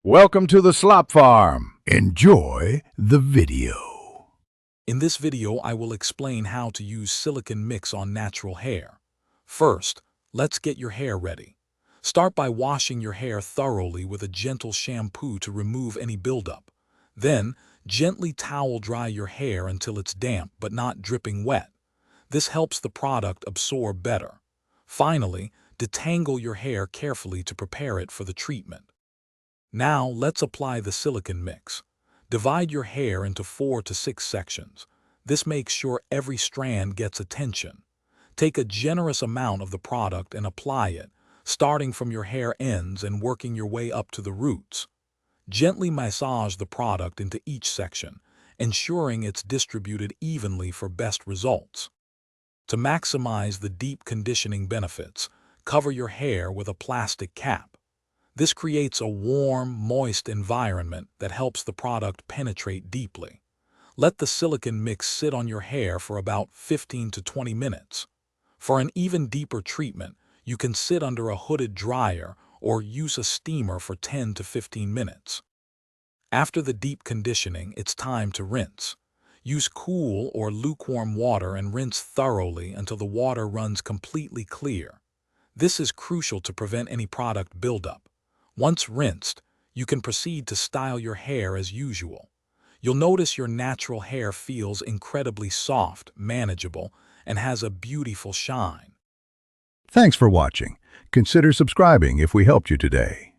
Welcome to the Slop Farm. Enjoy the video. In this video, I will explain how to use silicone mix on natural hair. First, let's get your hair ready. Start by washing your hair thoroughly with a gentle shampoo to remove any buildup. Then, gently towel dry your hair until it's damp but not dripping wet. This helps the product absorb better. Finally, detangle your hair carefully to prepare it for the treatment. Now, let's apply the silicone mix. Divide your hair into 4 to 6 sections. This makes sure every strand gets attention. Take a generous amount of the product and apply it, starting from your hair ends and working your way up to the roots. Gently massage the product into each section, ensuring it's distributed evenly for best results. To maximize the deep conditioning benefits, cover your hair with a plastic cap. This creates a warm, moist environment that helps the product penetrate deeply. Let the silicone mix sit on your hair for about 15 to 20 minutes. For an even deeper treatment, you can sit under a hooded dryer or use a steamer for 10 to 15 minutes. After the deep conditioning, it's time to rinse. Use cool or lukewarm water and rinse thoroughly until the water runs completely clear. This is crucial to prevent any product buildup. Once rinsed, you can proceed to style your hair as usual. You'll notice your natural hair feels incredibly soft, manageable, and has a beautiful shine. Thanks for watching. Consider subscribing if we helped you today.